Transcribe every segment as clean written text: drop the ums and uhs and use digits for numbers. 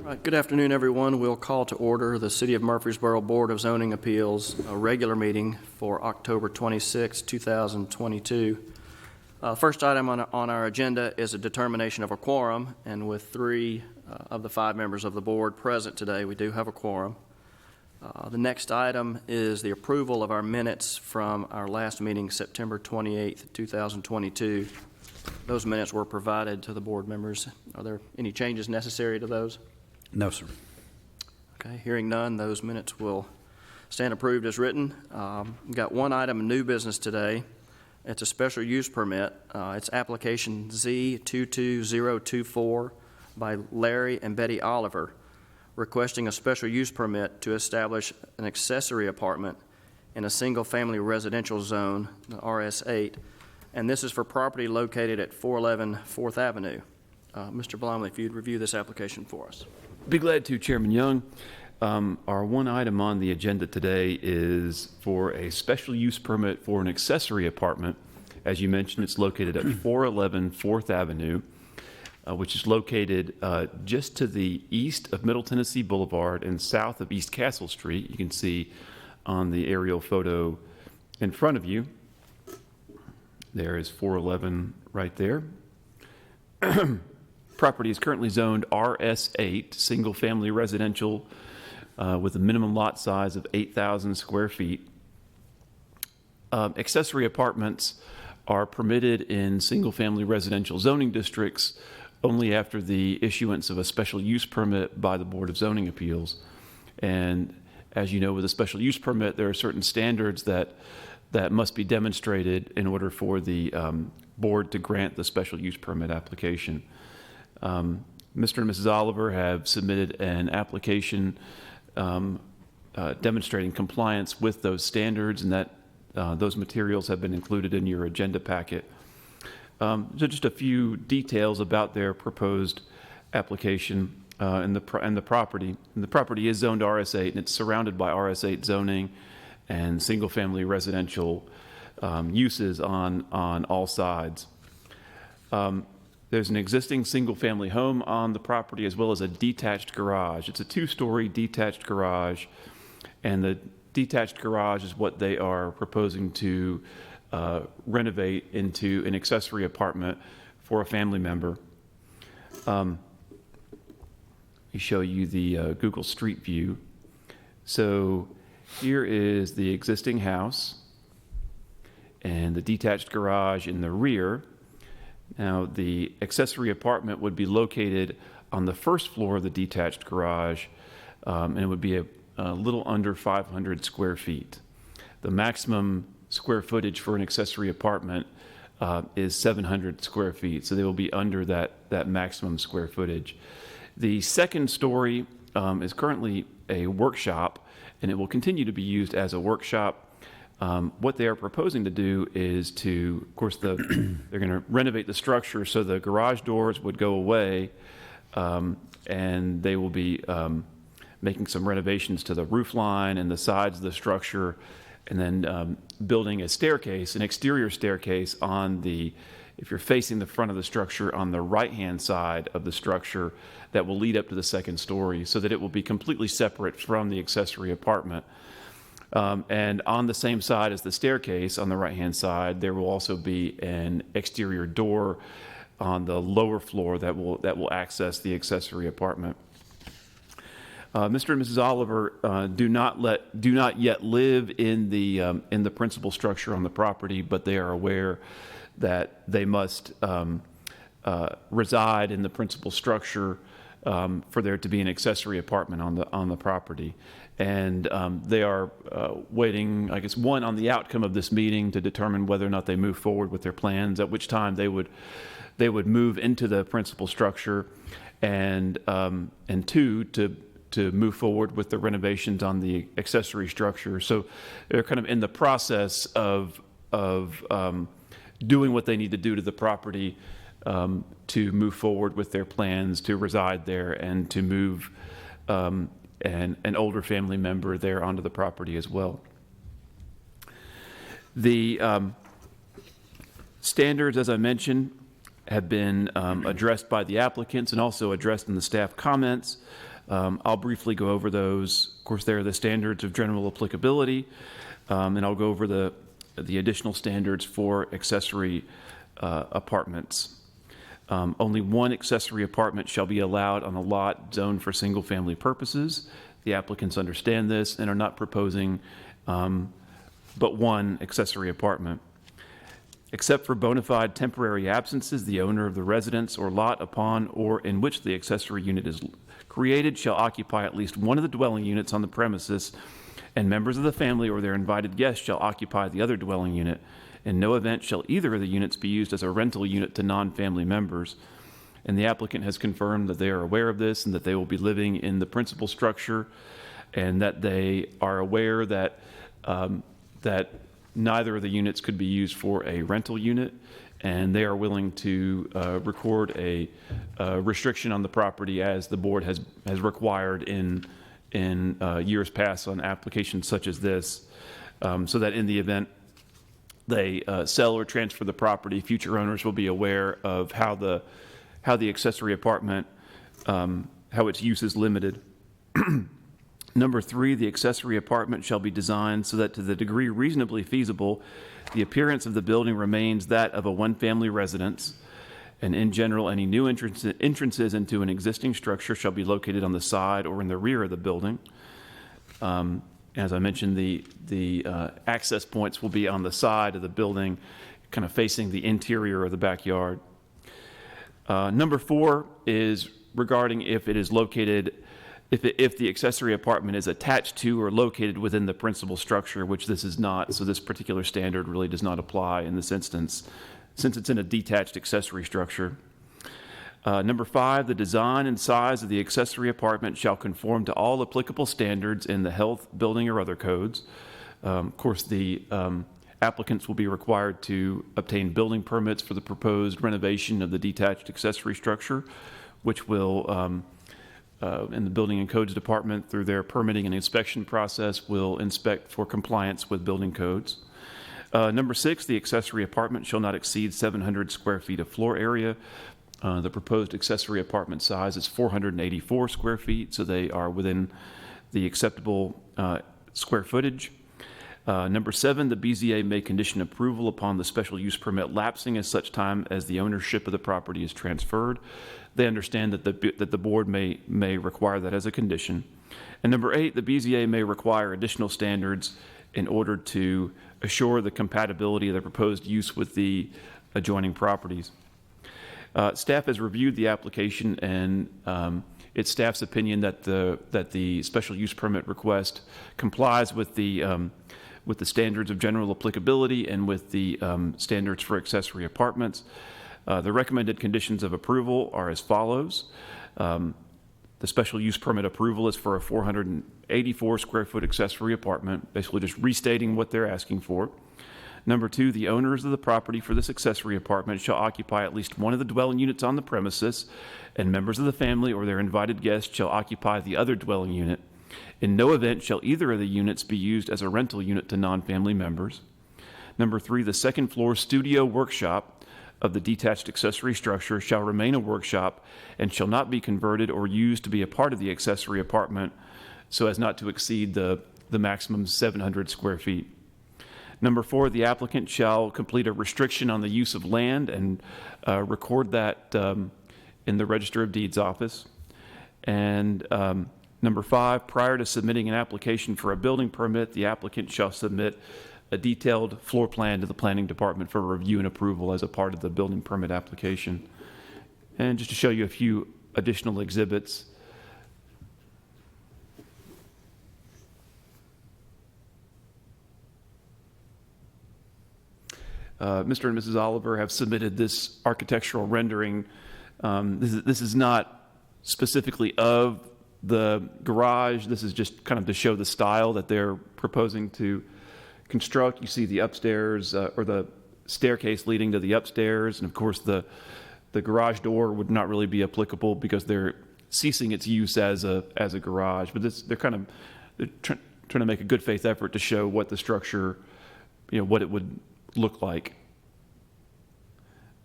Right, good afternoon, everyone. We'll call to order the City of Murfreesboro Board of Zoning Appeals, a regular meeting for October 26, 2022. First item on our agenda is a determination of a quorum, and with three of the 5 members of the board present today, we do have a quorum. The next item is the approval of our minutes from our last meeting, September 28, 2022. Those minutes were provided to the board members. Are there any changes necessary to those? No, sir. Okay, hearing none, those minutes will stand approved as written. We've got one item of new business today. It's a special use permit. It's application Z22024 by Larry and Betty Oliver, requesting a special use permit to establish an accessory apartment in a single-family residential zone, the RS8, and this is for property located at 411 4th Avenue. Mr. Blomley, if you'd review this application for us. Be glad to, Chairman Young. Our one item on the agenda today is for a special use permit for an accessory apartment. As you mentioned, it's located at 411 4th Avenue, which is located just to the east of Middle Tennessee Boulevard and south of East Castle Street. You can see on the aerial photo in front of you. There is 411 right there. Property is currently zoned RS8, single-family residential, with a minimum lot size of 8,000 square feet. Accessory apartments are permitted in single-family residential zoning districts only after the issuance of a special use permit by the Board of Zoning Appeals. And as you know, with a special use permit, there are certain standards that must be demonstrated in order for the board to grant the special use permit application. Mr. and Mrs. Oliver have submitted an application demonstrating compliance with those standards, and that those materials have been included in your agenda packet. So just a few details about their proposed application and the property. And the property is zoned RS8, and it's surrounded by RS8 zoning and single-family residential uses on all sides. There's an existing single-family home on the property as well as a detached garage. It's a 2-story detached garage, and the detached garage is what they are proposing to renovate into an accessory apartment for a family member. Let me show you the Google Street View. So here is the existing house and the detached garage in the rear. Now, the accessory apartment would be located on the first floor of the detached garage, and it would be a little under 500 square feet. The maximum square footage for an accessory apartment is 700 square feet, so they will be under that maximum square footage. The second story is currently a workshop, and it will continue to be used as a workshop. What they are proposing to do is to, of course, they're going to renovate the structure so the garage doors would go away, and they will be making some renovations to the roof line and the sides of the structure, and then building a staircase, an exterior staircase if you're facing the front of the structure, on the right-hand side of the structure that will lead up to the second story, so that it will be completely separate from the accessory apartment. And on the same side as the staircase, on the right-hand side, there will also be an exterior door on the lower floor that will access the accessory apartment. Mr. and Mrs. Oliver do not yet live in the principal structure on the property, but they are aware that they must reside in the principal structure for there to be an accessory apartment on the property. And they are waiting, I guess, on the outcome of this meeting to determine whether or not they move forward with their plans, at which time they would move into the principal structure, and 2, to move forward with the renovations on the accessory structure. So they're kind of in the process of doing what they need to do to the property to move forward with their plans to reside there and to move an older family member there onto the property as well. The standards, as I mentioned, have been addressed by the applicants and also addressed in the staff comments. I'll briefly go over those. Of course, there are the standards of general applicability, and I'll go over the additional standards for accessory apartments. Only one accessory apartment shall be allowed on a lot zoned for single-family purposes. The applicants understand this and are not proposing but one accessory apartment. Except for bona fide temporary absences, the owner of the residence or lot upon or in which the accessory unit is created shall occupy at least one of the dwelling units on the premises, and members of the family or their invited guests shall occupy the other dwelling unit. In no event shall either of the units be used as a rental unit to non-family members. And the applicant has confirmed that they are aware of this and that they will be living in the principal structure, and that they are aware that that neither of the units could be used for a rental unit, and they are willing to record a restriction on the property as the board has required in years past on applications such as this, so that in the event they sell or transfer the property, future owners will be aware of how the accessory apartment, how its use is limited. Number 3, the accessory apartment shall be designed so that to the degree reasonably feasible, the appearance of the building remains that of a one-family residence, and in general, any new entrances into an existing structure shall be located on the side or in the rear of the building. As I mentioned, the access points will be on the side of the building, kind of facing the interior of the backyard. Number 4 is regarding if it is located, if the accessory apartment is attached to or located within the principal structure, which this is not, so this particular standard really does not apply in this instance, since it's in a detached accessory structure. Number 5, the design and size of the accessory apartment shall conform to all applicable standards in the health, building, or other codes. Of course, the applicants will be required to obtain building permits for the proposed renovation of the detached accessory structure, which will, in the Building and Codes Department, through their permitting and inspection process, will inspect for compliance with building codes. Number 6, the accessory apartment shall not exceed 700 square feet of floor area. The proposed accessory apartment size is 484 square feet, so they are within the acceptable square footage. Number 7, the BZA may condition approval upon the special use permit lapsing as such time as the ownership of the property is transferred. They understand that the board may require that as a condition. And number 8, the BZA may require additional standards in order to assure the compatibility of the proposed use with the adjoining properties. Staff has reviewed the application, and it's staff's opinion that the special use permit request complies with the standards of general applicability and with the standards for accessory apartments. The recommended conditions of approval are as follows. The special use permit approval is for a 484 square foot accessory apartment, basically just restating what they're asking for. Number 2, the owners of the property for this accessory apartment shall occupy at least one of the dwelling units on the premises, and members of the family or their invited guests shall occupy the other dwelling unit. In no event shall either of the units be used as a rental unit to non-family members. Number 3, the second floor studio workshop of the detached accessory structure shall remain a workshop and shall not be converted or used to be a part of the accessory apartment so as not to exceed the maximum 700 square feet. Number 4, the applicant shall complete a restriction on the use of land and record that in the Register of Deeds office. And number 5, prior to submitting an application for a building permit, the applicant shall submit a detailed floor plan to the Planning Department for review and approval as a part of the building permit application. And just to show you a few additional exhibits. Mr. and Mrs. Oliver have submitted this architectural rendering. This is not specifically of the garage. This is just kind of to show the style that they're proposing to construct. You see the upstairs or the staircase leading to the upstairs, and of course the garage door would not really be applicable because they're ceasing its use as a garage. But they're trying to make a good faith effort to show what the structure, what it would look like.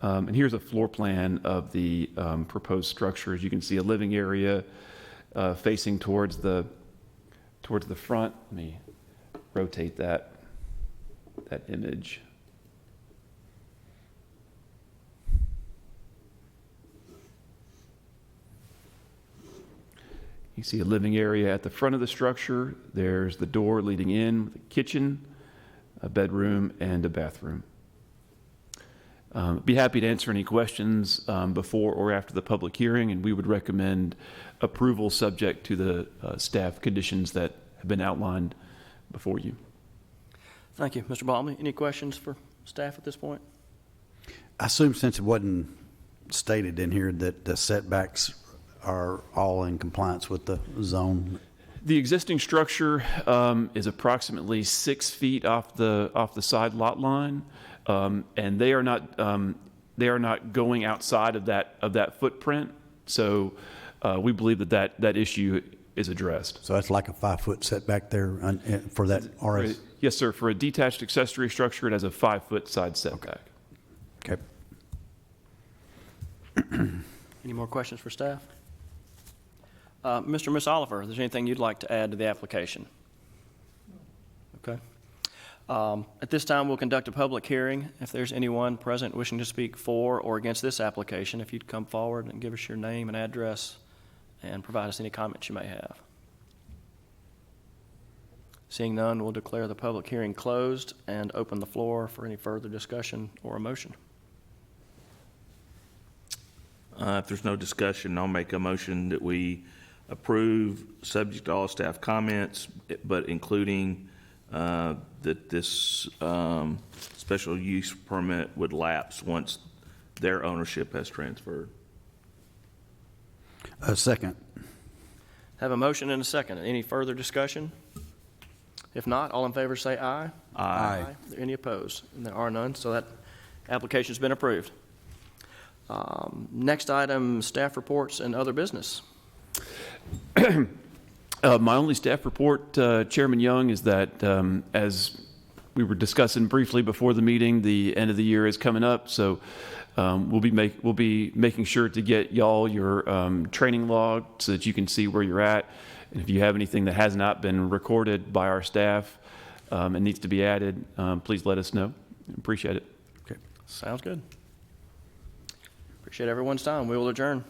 And here's a floor plan of the proposed structure. As you can see, a living area, facing towards the front. Let me rotate that image. You see a living area at the front of the structure. There's the door leading in with a kitchen, a bedroom, and a bathroom. Be happy to answer any questions before or after the public hearing, and we would recommend approval subject to the staff conditions that have been outlined before you. Thank you. Mr. Balmy, any questions for staff at this point? I assume since it wasn't stated in here that the setbacks are all in compliance with the zone. The existing structure is approximately 6 feet off the side lot line, and they are not going outside of that footprint. So we believe that issue is addressed. So that's like a 5-foot setback there for that RS? Yes, sir. For a detached accessory structure, it has a 5-foot side setback. Okay. Any more questions for staff? Mr. or Ms. Oliver, is there anything you'd like to add to the application? Okay. At this time, we'll conduct a public hearing. If there's anyone present wishing to speak for or against this application, if you'd come forward and give us your name and address and provide us any comments you may have. Seeing none, we'll declare the public hearing closed and open the floor for any further discussion or a motion. If there's no discussion, I'll make a motion that we approve, subject to all staff comments, but including that this special use permit would lapse once their ownership has transferred. Second. Have a motion and a second. Any further discussion? If not, all in favor say aye. Aye. Are there any opposed? And there are none, so that application's been approved. Next item, staff reports and other business. My only staff report, Chairman Young, is that as we were discussing briefly before the meeting, the end of the year is coming up, so we'll be making sure to get y'all your training log so that you can see where you're at. And if you have anything that has not been recorded by our staff and needs to be added, please let us know. Appreciate it. Okay. Sounds good. Appreciate everyone's time. We will adjourn.